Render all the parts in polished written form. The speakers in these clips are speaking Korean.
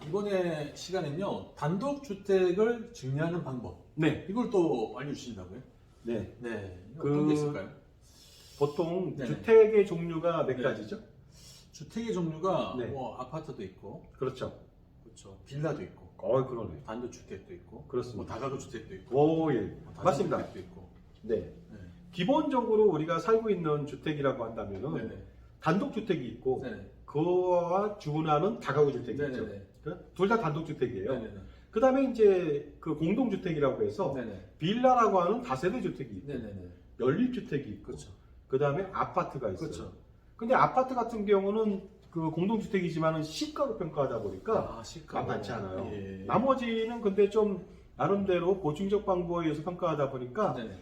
이번에 시간에는요, 단독주택을 증여하는 방법. 네. 이걸 또 알려주신다고요? 네. 네. 어떤 게 있을까요? 보통 네네. 주택의 종류가 몇 네. 가지죠? 주택의 종류가 네. 뭐 아파트도 있고, 그렇죠. 그렇죠. 빌라도 있고, 그러네. 단독주택도 있고, 그렇습니다. 뭐 다가구주택도 있고, 오, 예. 뭐 맞습니다. 다세대주택도 있고. 네. 네. 기본적으로 우리가 살고 있는 주택이라고 한다면은 네네. 단독주택이 있고, 네네. 그와 준하는 다가구주택이 있죠. 네네네. 둘 다 단독주택이에요. 네네네. 그 다음에 이제 그 공동주택이라고 해서 네네. 빌라라고 하는 다세대 주택이 있고, 네네네. 연립주택이 있고, 그렇죠. 그 다음에 아파트가 있어요. 그렇죠. 근데 아파트 같은 경우는 그 공동주택이지만은 시가로 평가하다 보니까 시가 만만치 않아요. 예. 나머지는 근데 좀 나름대로 보충적 방법에 의해서 평가하다 보니까 네네.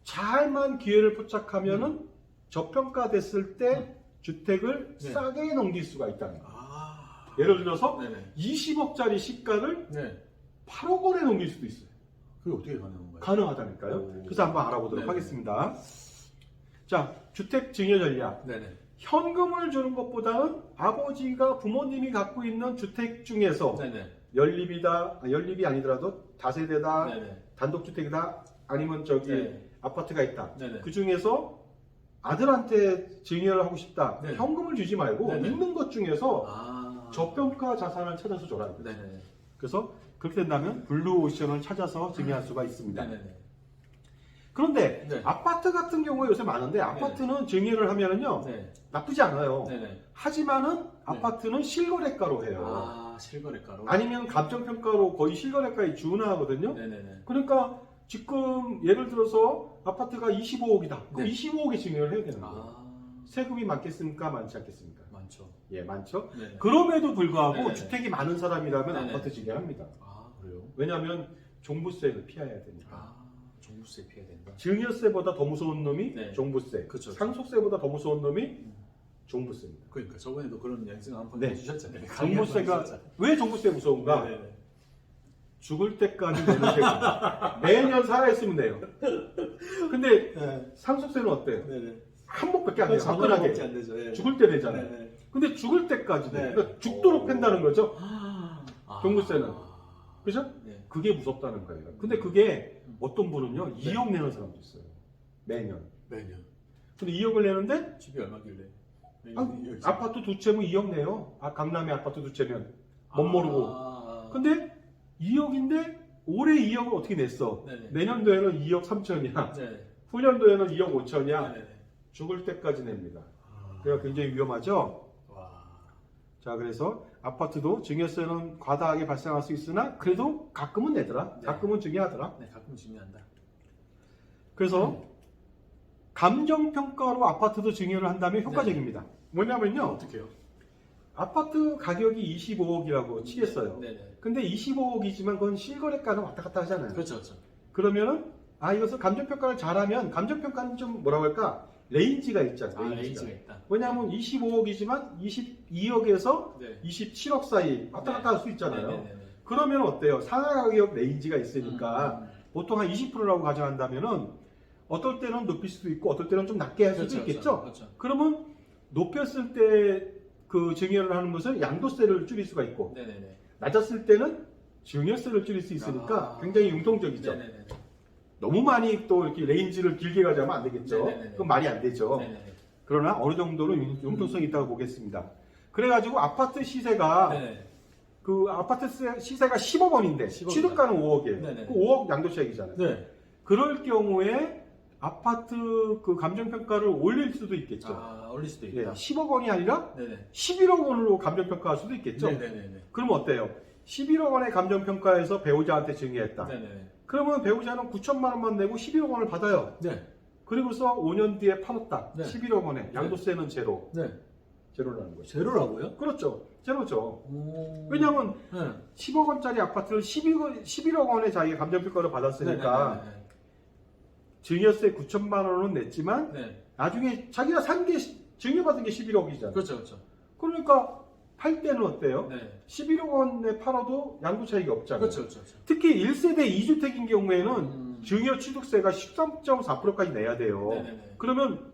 잘만 기회를 포착하면은 저평가됐을 때 주택을 네. 싸게 넘길 수가 있다는 거예요. 아. 예를 들어서 네네. 20억짜리 시가를 네. 8억 원에 넘길 수도 있어요. 그게 어떻게 가능한 거예요? 가능하다니까요. 오. 그래서 한번 알아보도록 네네. 하겠습니다. 자, 주택 증여 전략. 네네. 현금을 주는 것보다는 아버지가 부모님이 갖고 있는 주택 중에서 네네. 연립이 아니더라도 다세대다, 네네. 단독주택이다, 아니면 저기 네. 아파트가 있다. 네네. 그 중에서 아들한테 증여를 하고 싶다. 네. 현금을 주지 말고 네네. 있는 것 중에서 저평가 자산을 찾아서 줘라. 네네. 그래서 그렇게 된다면 블루오션을 찾아서 증여할 수가 있습니다. 네네. 그런데 네. 아파트 같은 경우에 요새 많은데 아파트는 증여를 하면은요 네. 나쁘지 않아요. 네네. 하지만은 아파트는 실거래가로 해요. 실거래가로. 아니면 감정평가로 거의 실거래가에 준하거든요. 네네네. 그러니까 지금 예를 들어서 아파트가 25억이다. 그럼 네. 25억에 증여를 해야 되는 거예요. 세금이 많겠습니까? 많지 않겠습니까? 많죠. 예, 많죠. 네네. 그럼에도 불구하고 네네. 주택이 많은 사람이라면 네네. 아파트 증여합니다. 그래요? 왜냐하면 종부세를 피해야 되니까. 종부세 피해야 된다. 증여세보다 더 무서운 놈이 네. 종부세, 그쵸. 상속세보다 더 무서운 놈이 종부세입니다. 그러니까 저번에도 그런 영상 한번 네. 해주셨잖아요. 종부세가 왜 종부세 무서운가? 네네네. 죽을 때까지 내는 세금. 매년 살아있으면 돼요. 근데 네. 상속세는 어때요? 네네. 한 번밖에 안 돼요. 장난이 화끈하게. 안 되죠. 예. 죽을 때 내잖아요. 네네. 근데 죽을 때까지 돼. 네. 그러니까 죽도록 팬다는 거죠. 종부세는. 아. 그죠? 네. 그게 무섭다는 거예요. 근데 그게 어떤 분은요, 네. 2억 내는 사람도 있어요. 매년. 매년. 근데 2억을 내는데 집이 얼마길래? 아파트 두 채면 2억 내요. 강남에 아파트 두 채면. 못 모르고. 근데 2억인데 올해 2억을 어떻게 냈어? 네네. 내년도에는 2억 3천이야. 네. 후년도에는 2억 5천이야. 네네. 죽을 때까지 냅니다. 그래서 굉장히 위험하죠. 와. 자, 그래서 아파트도 증여세는 과다하게 발생할 수 있으나 그래도 가끔은 내더라. 네. 가끔은 증여하더라. 네, 가끔 중요한다. 그래서 감정평가로 아파트도 증여를 한다면 효과적입니다. 뭐냐면요. 어떻게 해요? 아파트 가격이 25억이라고 치겠어요. 네네. 근데 25억이지만 그건 실거래가는 왔다 갔다 하잖아요. 그렇죠, 그렇죠. 그러면은 이것을 감정평가를 잘하면 감정평가는 좀 뭐라고 할까? 레인지가 있잖아요. 레인지가 있다. 왜냐하면 25억이지만 22억에서 네. 27억 사이 왔다 갔다 할 수 있잖아요. 네네네. 그러면 어때요? 상하 가격 레인지가 있으니까 보통 한 20%라고 가져간다면은 어떨 때는 높일 수도 있고 어떨 때는 좀 낮게 할 수도 그렇죠, 있겠죠. 그렇죠. 그러면 높였을 때 그 증여를 하는 것은 양도세를 줄일 수가 있고 네네네. 낮았을 때는 증여세를 줄일 수 있으니까 굉장히 융통적이죠. 네네네. 너무 많이 또 이렇게 레인지를 길게 가져가면 안 되겠죠. 네네네. 그건 말이 안 되죠. 네네네. 그러나 어느 정도는 융통성이 있다고 보겠습니다. 그래가지고 아파트 시세가 네네. 그 아파트 시세가 10억 원인데 10억 취득가는 5억이에요. 네네. 그 5억 양도세액이잖아요. 네. 그럴 경우에 아파트 그 감정평가를 올릴 수도 있겠죠. 올릴 수도 예, 있다. 10억 원이 아니라 네네. 11억 원으로 감정평가할 수도 있겠죠. 네네네. 그러면 어때요? 11억 원의 감정평가에서 배우자한테 증여했다. 네네네. 그러면 배우자는 9천만 원만 내고 11억 원을 받아요. 네. 그리고서 5년 뒤에 팔았다. 네. 11억 원에 양도세는 제로. 네. 제로라는 거죠. 제로라고요? 그렇죠. 제로죠. 오. 왜냐하면 네. 10억 원짜리 아파트를 11억 원에 자기가 감정평가를 받았으니까 네네네. 증여세 9천만 원은 냈지만 네. 나중에 자기가 산 게 증여받은 게 11억이잖아요. 그렇죠, 그렇죠. 그러니까 팔 때는 어때요? 네. 11억 원에 팔아도 양도 차익이 없잖아요. 그렇죠, 그렇죠. 그렇죠. 특히 1세대 2주택인 경우에는 증여 취득세가 13.4%까지 내야 돼요. 네네네. 그러면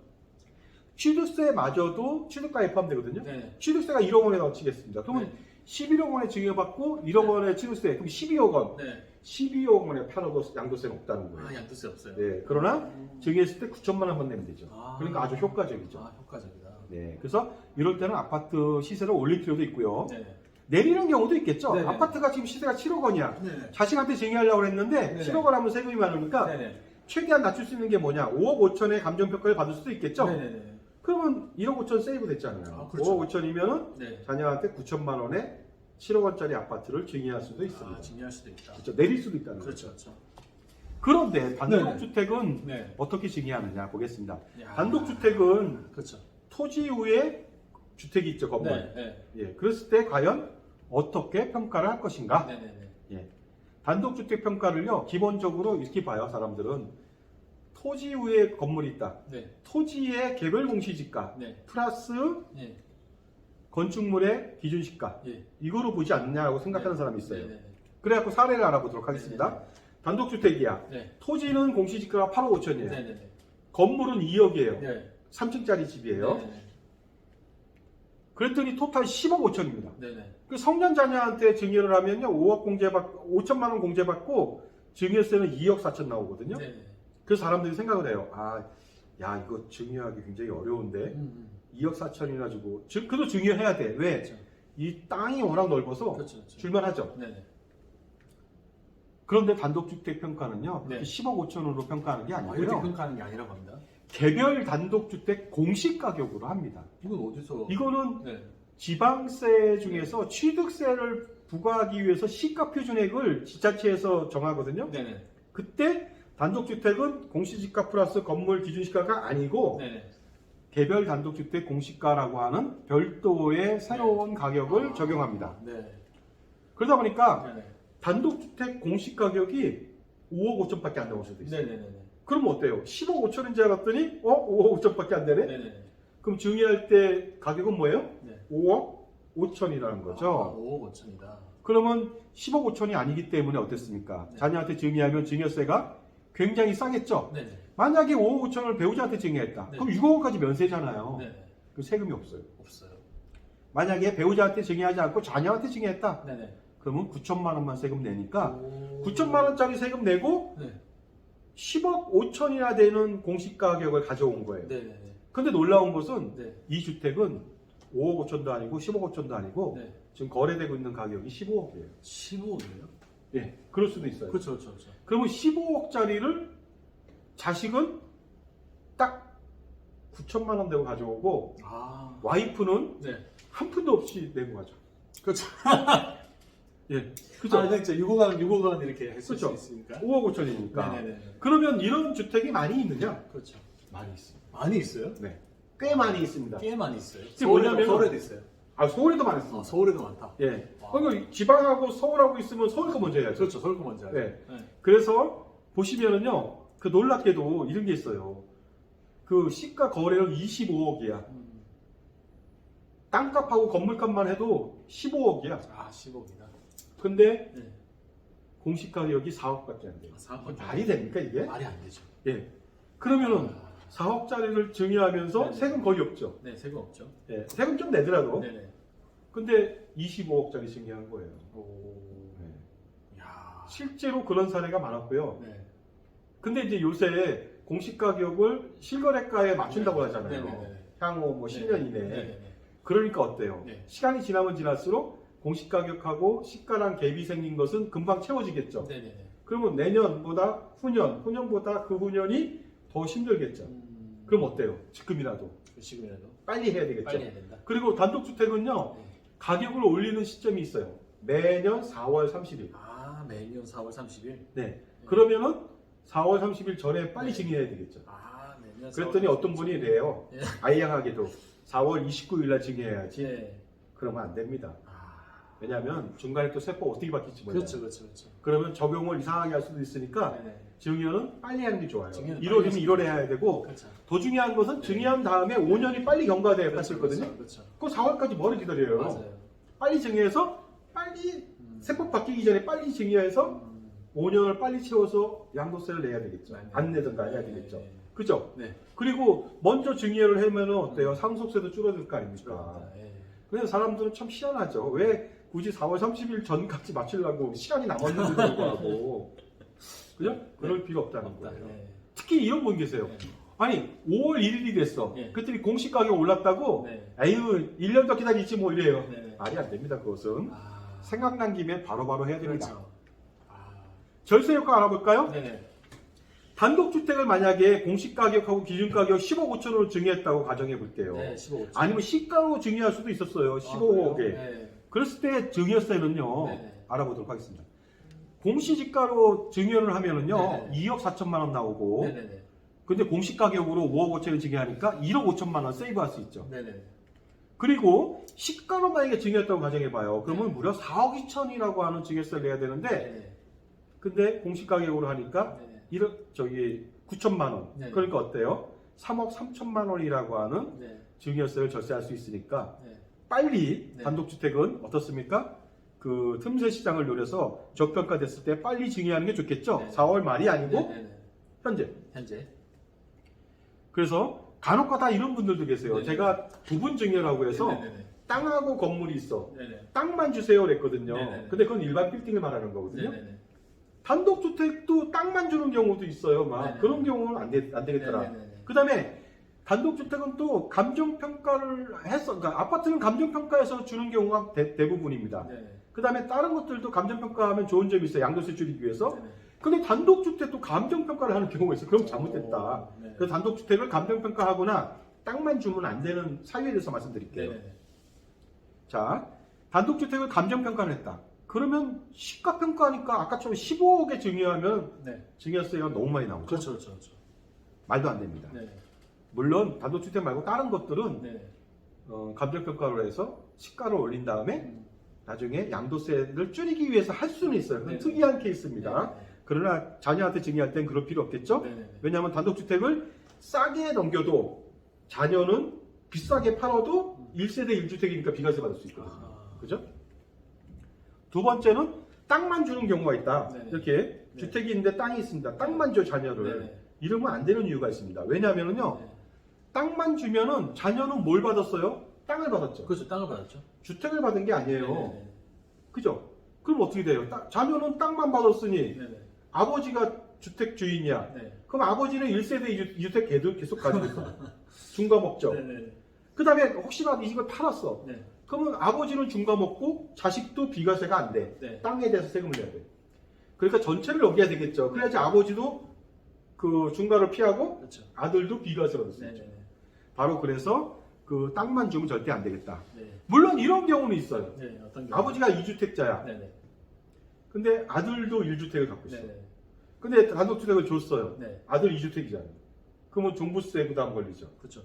취득세마저도 취득가에 포함되거든요. 네. 취득세가 1억 원에 넣치겠습니다. 그러면 네. 11억 원에 증여받고 1억 원의 취득세, 그럼 12억 원. 네. 12억 원의 양도세는 없다는 거예요. 아, 양도세 없어요. 네. 그러나 증여했을 때 9천만 원만 내면 되죠. 아. 그러니까 아주 효과적이죠. 아, 효과적이다. 네. 그래서 이럴 때는 아파트 시세를 올릴 필요도 있고요. 네. 내리는 경우도 있겠죠. 네네. 아파트가 지금 시세가 7억 원이야. 네. 자식한테 증여하려고 했는데 네네. 7억 원 하면 세금이 많으니까 네네. 최대한 낮출 수 있는 게 뭐냐? 5억 5천의 감정평가를 받을 수도 있겠죠. 네네네. 그러면 1억 5천 세이브 됐잖아요. 아, 그렇죠. 5억 5천이면은 네. 자녀한테 9천만 원에 7억 원짜리 아파트를 증여할 수도 있습니다. 아, 증여할 수도 있다. 그렇죠. 내릴 수도 있다는 그렇죠, 거죠. 그렇죠. 그런데 단독주택은 네. 어떻게 증여하느냐 보겠습니다. 야. 단독주택은 그렇죠. 토지 위에 주택이 있죠, 건물. 네, 네. 예, 그랬을 때 과연 어떻게 평가를 할 것인가? 네네네. 예. 단독주택 평가를요, 기본적으로 이렇게 봐요, 사람들은. 토지 위에 건물이 있다. 네. 토지의 개별 공시지가 네. 플러스 예. 건축물의 기준시가 예. 이거로 보지 않느냐고 생각하는 네. 사람이 있어요. 네네네. 그래갖고 사례를 알아보도록 하겠습니다. 단독주택이야. 네. 토지는 공시지가가 8억 5천이에요. 네네네. 건물은 2억이에요. 네. 3층짜리 집이에요. 네네네. 그랬더니 토탈 10억 5천입니다. 네네. 그 성년 자녀한테 증여를 하면요, 5천만 원 공제받고 증여세는 2억 4천 나오거든요. 네네. 그래서 사람들이 생각을 해요. 아, 야, 이거 증여하기 굉장히 어려운데 2억 4천이나 주고, 그래도 증여해야 돼. 왜? 그렇죠. 이 땅이 워낙 넓어서 그렇죠. 그렇죠. 줄만하죠. 네네. 그런데 단독주택 평가는요, 네. 10억 5천으로 평가하는 게 이렇게 아니고요. 평가하는 게 아니라고 합니다. 개별 단독주택 공시 가격으로 합니다. 이건 어디서? 이거는 네. 지방세 중에서 취득세를 부과하기 위해서 시가 표준액을 지자체에서 정하거든요. 네네. 그때 단독주택은 공시지가 플러스 건물 기준시가가 아니고 네네. 개별 단독주택 공시가라고 하는 별도의 새로운 가격을 아. 적용합니다. 네. 그러다 보니까 네네. 단독주택 공시가격이 5억 5천밖에 안 나올 수도 있어요. 네네네. 그럼 어때요? 10억 5천인 줄 알았더니 5억 5천밖에 안 되네? 네네네. 그럼 증여할 때 가격은 뭐예요? 네. 5억 5천이라는 거죠. 아, 5억 5천이다. 그러면 10억 5천이 아니기 때문에 어땠습니까? 네. 자녀한테 증여하면 증여세가 굉장히 싸겠죠? 네네. 만약에 5억 5천을 배우자한테 증여했다. 네. 그럼 6억 원까지 면세잖아요. 네네. 그럼 세금이 없어요. 없어요. 만약에 배우자한테 증여하지 않고 자녀한테 증여했다. 네네. 그러면 9천만 원만 세금 내니까 오. 9천만 원짜리 세금 내고 네. 10억 5천이나 되는 공시가격을 가져온 거예요. 네네네. 근데 놀라운 것은 네. 이 주택은 5억 5천도 아니고 10억 5천도 아니고 네. 지금 거래되고 있는 가격이 15억이에요. 15억이에요? 예, 그럴 수도 있어요. 그렇죠, 그렇죠, 그렇죠. 그러면 15억짜리를 자식은 딱 9천만 원 내고 가져오고 아. 와이프는 네. 한 푼도 없이 내고 가죠. 그렇죠. 예, 그죠? 아, 그렇죠. 6억 원 이렇게 했을 그렇죠. 수 있으니까. 5억 5천이니까. 네네네. 그러면 이런 주택이 많이 있느냐? 그렇죠. 많이 있어요. 많이 있어요? 네, 꽤 많이 있습니다. 꽤 많이 있어요. 이게 뭐냐면- 서울에도 있어요. 아, 서울에도 많습니다. 서울에도 많다. 예. 와. 그러니까 지방하고 서울하고 있으면 서울 거 먼저 해야죠. 그렇죠. 서울 거 먼저 하죠. 네. 그래서 보시면은요, 그 놀랍게도 이런 게 있어요. 그 시가 거래액 25억이야. 땅값하고 건물값만 해도 15억이야. 아, 10억이다. 근데 네. 공시가격이 4억밖에 안 돼요. 4억. 말이 됩니까 이게? 말이 안 되죠. 예. 그러면은 아, 4억짜리를 증여하면서 네네. 세금 거의 없죠. 네, 세금 없죠. 예. 세금 좀 내더라도. 네네. 근데 25억짜리 증여한 거예요. 오. 네. 야. 실제로 그런 사례가 많았고요. 네. 근데 이제 요새 공시가격을 실거래가에 맞춘다고 하잖아요. 네네네. 향후 뭐 10년 이내에. 네네네. 그러니까 어때요? 네. 시간이 지나면 지날수록 공시가격하고 시가랑 갭이 생긴 것은 금방 채워지겠죠. 네네네. 그러면 내년보다 후년, 후년보다 그 후년이 더 힘들겠죠. 그럼 어때요? 지금이라도 지금이라도 빨리 해야 되겠죠. 빨리 해야 된다. 그리고 단독주택은요, 네. 가격을 올리는 시점이 있어요. 매년 4월 30일. 아, 매년 4월 30일. 네. 그러면은 4월 30일 전에 빨리 증여해야 되겠죠. 아, 매년. 그랬더니 4월 어떤 분이 이래요. 네. 아이양하게도 4월 29일 날 증여해야지. 네. 그러면 안 됩니다. 아. 왜냐하면 중간에 또 세법 어떻게 바뀔지 몰라요. 그렇죠, 그렇죠, 그렇죠. 그러면 적용을 이상하게 할 수도 있으니까 네네. 증여는 빨리 하는 게 좋아요. 증여는 1월이면 빨리 1월에 해야 되고 그렇죠. 더 중요한 것은 네. 증여한 다음에 5년이 빨리 경과돼야 그렇죠, 했거든요. 그렇죠. 그 4월까지 뭐를 기다려요? 맞아요. 빨리 증여해서 빨리 세법 바뀌기 전에 빨리 증여해서 5년을 빨리 채워서 양도세를 내야 되겠죠. 맞네요. 안 내든가 해야 네, 되겠죠. 네. 그죠? 네. 그리고 먼저 증여를 하면은 어때요? 상속세도 줄어들 거 아닙니까? 그렇습니다. 예. 그래서 사람들은 참 희한하죠. 왜 굳이 4월 30일 전까지 맞추려고 시간이 남았는데도 불구하고 그죠? 그럴 필요 없다는 없다. 거예요. 예. 특히 이런 분 계세요. 네. 아니 5월 1일이 됐어. 네. 그랬더니 공시 가격 올랐다고 네. 아유 1년 더 기다리지 뭐 이래요. 네. 말이 안 됩니다. 그것은 아. 생각난 김에 바로바로 해야 됩니다. 그렇죠. 아. 절세 효과 알아볼까요? 네네. 단독주택을 만약에 공시가격하고 기준가격 10억 5천으로 증여했다고 가정해 볼게요. 네, 15억. 아니면 시가로 증여할 수도 있었어요. 15억에. 네. 그랬을 때 증여세는요. 네네. 알아보도록 하겠습니다. 공시지가로 증여를 하면은요. 네네. 2억 4천만 원 나오고 네네네. 근데 공시가격으로 5억 5천을 증여하니까 1억 5천만 원 세이브할 수 있죠. 네네. 그리고 시가로 만약에 증여했다고 가정해봐요. 그러면 네. 무려 4억 2천이라고 하는 증여세를 내야 되는데 네네. 근데 공시가격으로 하니까 네네. 9천만 원. 네. 그러니까 어때요? 3억 3천만 원이라고 하는 네. 증여세를 절세할 수 있으니까 네. 빨리 네. 단독주택은 어떻습니까? 그 틈새 시장을 노려서 저평가됐을 때 빨리 증여하는 게 좋겠죠? 네. 4월 말이 아니고 네네네. 현재. 현재. 그래서 간혹가다 이런 분들도 계세요. 네네. 제가 부분 증여라고 해서 네네네. 땅하고 건물이 있어. 네네. 땅만 주세요 그랬거든요. 네네네. 근데 그건 일반 빌딩을 말하는 거거든요. 네네네. 단독주택도 땅만 주는 경우도 있어요. 막 네네. 그런 경우는 안 되겠더라. 네네네. 그 다음에 단독주택은 또 감정평가를 해서, 그러니까 아파트는 감정평가해서 주는 경우가 대부분입니다. 네네. 그 다음에 다른 것들도 감정평가하면 좋은 점이 있어요. 양도세 줄이기 위해서. 네네. 근데 단독주택도 감정평가를 하는 경우가 있어요. 그럼 잘못됐다. 오, 네. 그래서 단독주택을 감정평가하거나 땅만 주면 안 되는 사유에 대해서 말씀드릴게요. 네네. 자, 단독주택을 감정평가를 했다. 그러면 시가평가하니까 아까처럼 15억에 증여하면 네. 증여세가 너무 많이 나오죠. 그렇죠, 그렇죠, 그렇죠. 말도 안 됩니다. 네. 물론 단독주택 말고 다른 것들은 네. 감정평가로 해서 시가를 올린 다음에 음. 나중에 양도세를 줄이기 위해서 할 수는 있어요. 그건 네네. 특이한 케이스입니다. 네네. 그러나 자녀한테 증여할 땐 그럴 필요 없겠죠? 네네. 왜냐하면 단독주택을 싸게 넘겨도 자녀는 비싸게 팔아도 1세대 1주택이니까 비과세 받을 수 있거든요. 아. 그죠? 두 번째는 땅만 주는 경우가 있다. 네네. 이렇게 네. 주택이 있는데 땅이 있습니다. 땅만 줘 자녀를. 네네. 이러면 안 되는 이유가 있습니다. 왜냐하면요. 네. 땅만 주면은 자녀는 뭘 받았어요? 땅을 받았죠. 그렇죠. 땅을 받았죠. 주택을 받은 게 아니에요. 네네. 그죠? 그럼 어떻게 돼요? 자녀는 땅만 받았으니 네네. 아버지가 주택 주인이야. 네. 그럼 아버지는 1세대 2주택 계속 가지고 있어. 중과 먹죠. 네네. 그 다음에 혹시라도 이걸 팔았어. 네. 그러면 아버지는 중과 먹고 자식도 비과세가 안 돼. 네. 땅에 대해서 세금을 내야 돼. 그러니까 전체를 넘겨야 되겠죠. 그래야지 아버지도 그 중과를 피하고 그렇죠. 아들도 비과세를 받을 수 있죠. 네네. 바로 그래서 그 땅만 주면 절대 안 되겠다. 네. 물론 이런 경우는 있어요. 네. 어떤 경우? 아버지가 2주택자야. 네네. 근데 아들도 1주택을 갖고 있어. 네네. 근데 단독주택을 줬어요. 네. 아들 2주택이잖아요. 그러면 종부세 부담 걸리죠. 그렇죠.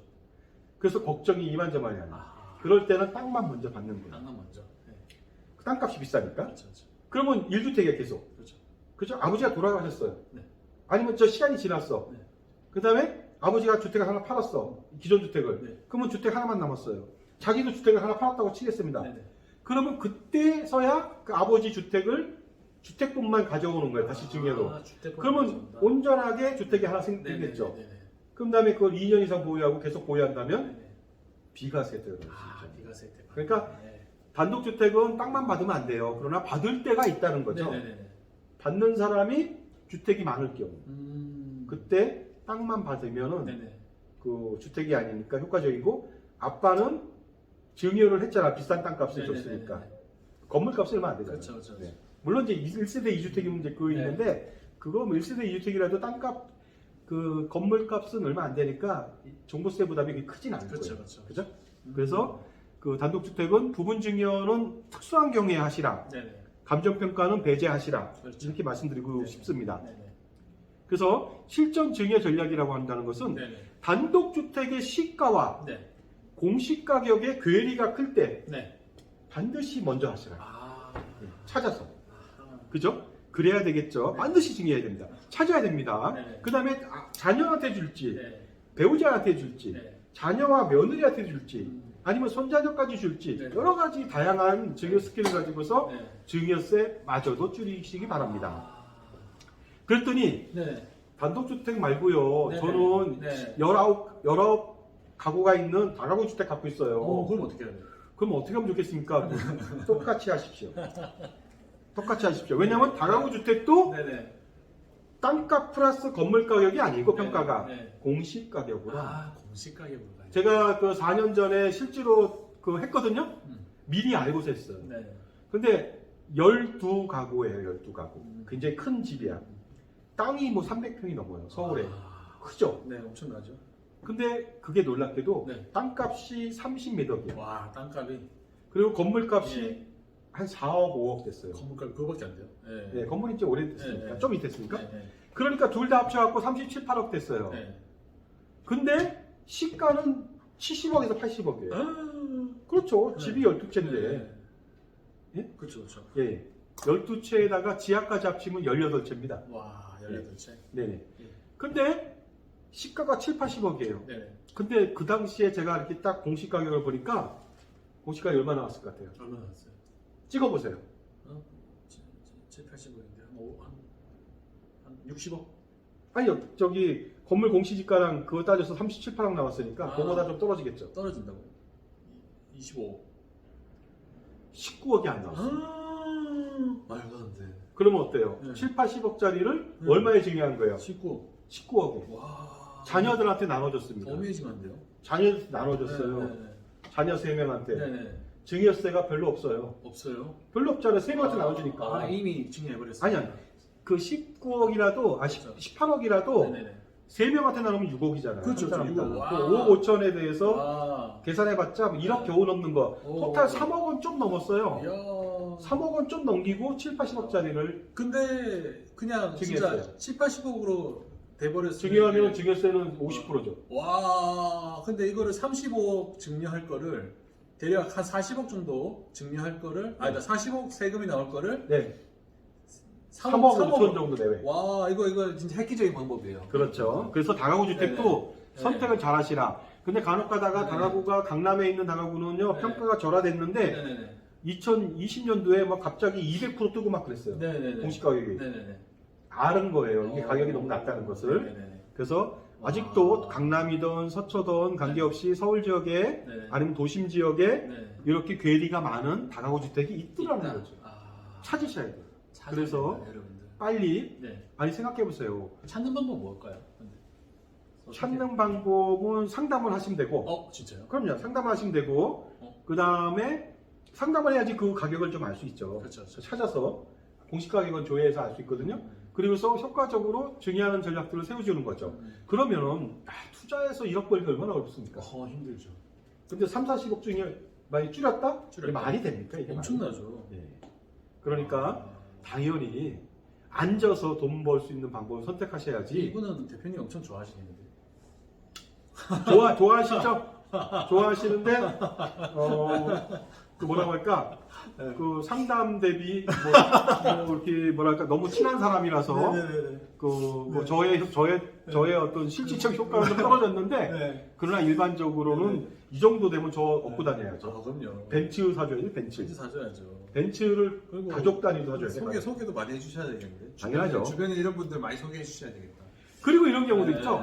그래서 걱정이 이만저만이 아니에요. 아. 그럴 때는 땅만 먼저 받는 거예요. 땅만 먼저. 네. 그 땅값이 비싸니까. 그렇죠. 그렇죠. 그러면 1주택이야 계속. 그렇죠. 그죠? 아버지가 돌아가셨어요. 네. 아니면 저 시간이 지났어. 네. 그 다음에 아버지가 주택을 하나 팔았어. 기존 주택을. 네. 그러면 주택 하나만 남았어요. 자기도 주택을 하나 팔았다고 치겠습니다. 네네. 그러면 그때서야 그 아버지 주택분만 가져오는 거예요. 다시 증여로. 아, 주택 그러면 보호자입니다. 온전하게 주택이 하나 생기겠죠. 네네네네. 그럼 다음에 그걸 2년 이상 보유하고 계속 보유한다면 네네. 비과세 들어갈 수 아, 있죠. 비과세 때문에. 그러니까 네. 단독주택은 땅만 받으면 안 돼요. 그러나 받을 때가 있다는 거죠. 네네네. 받는 사람이 주택이 많을 경우. 음. 그때 땅만 받으면은 네네. 그 주택이 아니니까 효과적이고 아빠는 증여를 했잖아. 비싼 땅값을 네네네네. 줬으니까. 건물값이 얼마 안 되잖아요. 그렇죠, 그렇죠. 네. 물론 이제 1세대 2주택이면 이제 그거 네. 있는데 그거 뭐 1세대 2주택이라도 땅값 그 건물값은 얼마 안 되니까 종부세 부담이 크진 않을 그렇죠, 거예요. 그렇죠. 그죠? 음. 그래서 그 단독주택은 부분 증여는 특수한 경우에 하시라. 네네. 감정평가는 배제하시라. 그렇죠. 이렇게 말씀드리고 네. 싶습니다. 네네. 그래서 실전 증여 전략이라고 한다는 것은 네네. 단독주택의 시가와 네. 공시가격의 괴리가 클 때 네. 반드시 먼저 하시라. 아. 찾아서. 아. 그죠? 그래야 되겠죠. 네. 반드시 증여해야 됩니다. 찾아야 됩니다. 네. 그 다음에 자녀한테 줄지, 네. 배우자한테 줄지, 네. 자녀와 며느리한테 줄지, 음. 아니면 손자녀까지 줄지, 네. 여러 가지 다양한 증여 스킬을 가지고서 네. 증여세마저도 줄이시기 바랍니다. 아. 그랬더니 네. 단독주택 말고요. 네네. 저는 네. 19 가구가 있는 다가구 주택 갖고 있어요. 그럼 어떻게 해야 돼요? 그럼 어떻게 하면 좋겠습니까? 똑같이 하십시오. 똑같이 하십시오. 왜냐하면 다가구 주택도 네네. 땅값 플러스 건물 가격이 아니고 평가가 네. 공시 가격으로. 공시 가격으로 가요. 제가 그 4년 전에 실제로 그 했거든요. 음. 미리 알고서 했어요. 네. 근데 12가구예요. 12가구. 음. 굉장히 큰 집이야. 땅이 뭐 300평이 넘어요. 서울에. 아, 크죠? 네, 엄청나죠. 근데 그게 놀랍게도 네. 땅값이 30몇 억이에요. 와, 땅값이 그리고 건물값이 예. 한 4억, 5억 됐어요. 건물값 그거밖에 안 돼요. 네. 네, 건물이 이제 오래됐으니까. 네, 네. 좀 이됐으니까. 네, 네. 그러니까 둘 다 합쳐갖고 37, 8억 됐어요. 네. 근데 시가는 70억에서 80억이에요. 아, 그렇죠. 네. 집이 12채인데. 네. 예? 그렇죠, 그렇죠. 예. 12채에다가 지하까지 합치면 18채입니다. 와, 18채. 네네. 예. 근데 시가가 7, 80억이에요. 네. 근데 그 당시에 제가 이렇게 딱 공시 가격을 보니까 공시 가격이 얼마 나왔을 것 같아요? 얼마 나왔어요? 찍어보세요. 7, 80억인데 한 60억? 아니요, 저기 건물 공시지가랑 그거 따져서 37, 8억 나왔으니까 아. 그거보다 좀 떨어지겠죠. 떨어진다고? 25억. 19억이 안 나왔어요. 말도 안 돼. 그러면 어때요? 네. 7, 80억짜리를 얼마에 증여한 거예요? 19. 19억에. 와. 자녀들한테 나눠줬습니다. 어메이징한데요? 자녀한테 나눠줬어요. 네, 자녀 3명한테. 네, 네. 증여세가 별로 없어요. 없어요. 별로 없잖아요. 3명한테 나눠주니까. 이미 증여해버렸어요. 아니, 아니. 그 19억이라도, 그렇죠. 18억이라도 네네네. 3명한테 나누면 6억이잖아요. 그렇죠, 한 사람당. 6억. 와. 그 5억 5천에 대해서 아. 계산해봤자 1억 겨우 넘는 거. 오. 토탈 3억은 좀 넘었어요. 이야. 3억은 좀 넘기고 7, 80억짜리를 근데 그냥 증여했어요. 진짜 7, 80억으로 돼버렸어요. 증여하면 증여세는 50%죠. 와. 근데 이거를 35억 증여할 거를 대략 한 40억 정도 증여할 거를 아니다 40억 세금이 나올 거를 네. 3억 3억 5천 정도 내외. 와 이거 진짜 획기적인 방법이에요. 그렇죠. 그래서 다가구 주택도 네네. 선택을 잘 하시라. 근데 간혹 가다가 네네. 다가구가 강남에 있는 다가구는요, 네네. 평가가 절하됐는데, 네네네. 2020년도에 막 갑자기 200% 뜨고 막 그랬어요. 네네네. 공시 가격이. 네네네. 아는 거예요. 이게 가격이 너무 낮다는 것을. 네네네. 그래서 아직도 와. 강남이든 서초든 관계없이 서울 지역에 네네. 아니면 도심 지역에 네. 이렇게 괴리가 많은 다가구 주택이 있더라는 있다. 거죠. 아. 찾으셔야 돼요. 찾아야 그래서 된다, 여러분들. 빨리, 네. 아니 생각해보세요. 찾는 방법 뭘까요? 근데? 찾는 방법은 상담을 하시면 되고, 진짜요? 그럼요. 상담을 하시면 되고, 그 다음에 상담을 해야지 그 가격을 좀 알 수 있죠. 그렇죠. 찾아서 공시 가격은 조회해서 알 수 있거든요. 그리고서 효과적으로 증여하는 전략들을 세워주는 거죠. 그러면은 투자해서 1억 벌기 얼마나 어렵습니까? 힘들죠. 근데 3, 40억 중에 많이 줄였다? 줄였다. 이게 말이 됩니까? 이게 엄청나죠. 말이? 네. 그러니까 당연히 앉아서 돈 벌 수 있는 방법을 선택하셔야지. 이분은 대표님 엄청 좋아하시는데. 좋아하시죠? 좋아하시는데 그 뭐라고 할까? 그 상담 대비 뭐 이렇게 뭐랄까 너무 친한 사람이라서 네네네. 뭐 네. 저의 어떤 실질적 효과가 좀 떨어졌는데 네. 그러나 일반적으로는 이 정도 되면 저 업고 다녀야죠. 그럼요. 벤츠 사줘야지 벤츠. 벤츠 사줘야죠. 벤츠를 그리고 가족 단위로 사줘야 돼요. 소개도 많이 해주셔야 되겠는데. 당연하죠. 주변에 이런 분들 많이 소개해 주셔야 되겠다. 그리고 이런 경우도 있죠.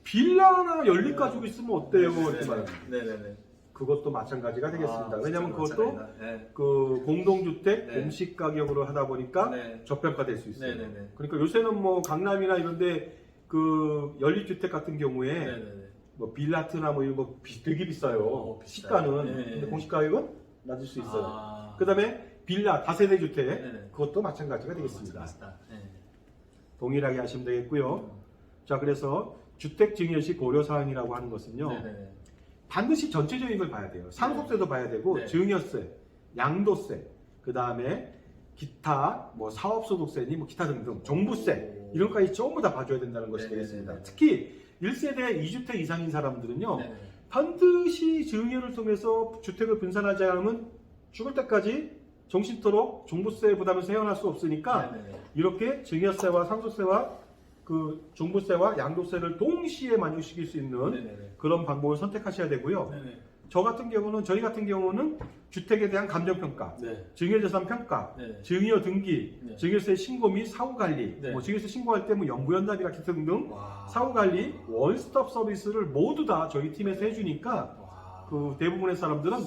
빌라나 연립 가지고 있으면 어때요? 이렇게 말하는. 네네네. 그것도 마찬가지가 되겠습니다. 왜냐하면 그것도 네. 그 공동주택 네. 공시 가격으로 하다 보니까 네. 저평가될 수 있어요. 네네네. 그러니까 요새는 뭐 강남이나 이런데 그 연립주택 같은 경우에 네네네. 뭐 빌라트나 뭐 이런 거 되게 비싸요. 비싸요. 시가는. 네. 근데 공시 가격은 낮을 수 있어요. 아. 그다음에 빌라 다세대 주택 네네. 그것도 마찬가지가 되겠습니다. 맞습니다. 네. 동일하게 하시면 되겠고요. 자, 그래서 주택 증여 시 고려 사항이라고 하는 것은요. 네네네. 반드시 전체적인 걸 봐야 돼요. 상속세도 봐야 되고 네. 증여세, 양도세, 그 다음에 기타 뭐 사업소득세니 뭐 기타 등등 종부세 이런 것까지 전부 다 봐줘야 된다는 것이 네네네. 되겠습니다. 특히 1세대 2주택 이상인 사람들은요. 네네. 반드시 증여를 통해서 주택을 분산하지 않으면 죽을 때까지 정신토록 종부세 부담에서 헤어날 수 없으니까 네네네. 이렇게 증여세와 상속세와 그 종부세와 양도세를 동시에 만족시킬 수 있는 네네네. 그런 방법을 선택하셔야 되고요. 네네. 저희 같은 경우는 주택에 대한 감정평가, 네. 증여재산 평가, 네. 증여 등기, 네. 증여세 신고 및 사후관리, 네. 뭐 증여세 신고할 때 뭐 연구연답이나 기타 등등 와. 사후관리 원스톱 서비스를 모두 다 저희 팀에서 해주니까 와. 그 대부분의 사람들은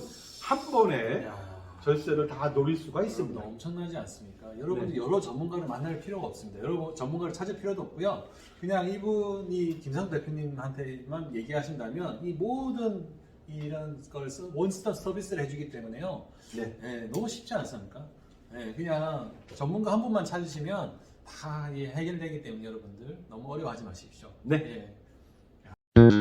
한 번에 야. 절세를 다 노릴 수가 여러분 있습니다. 엄청나지 않습니까? 여러분들 네. 여러 전문가를 만날 필요가 없습니다. 여러 전문가를 찾을 필요도 없고요. 그냥 이분이 김상수 대표님한테만 얘기하신다면 이 모든 이런 걸 원스톱 서비스를 해주기 때문에요. 네. 네, 너무 쉽지 않습니까? 네, 그냥 전문가 한 분만 찾으시면 다 해결되기 때문에 여러분들 너무 어려워하지 마십시오. 네. 예.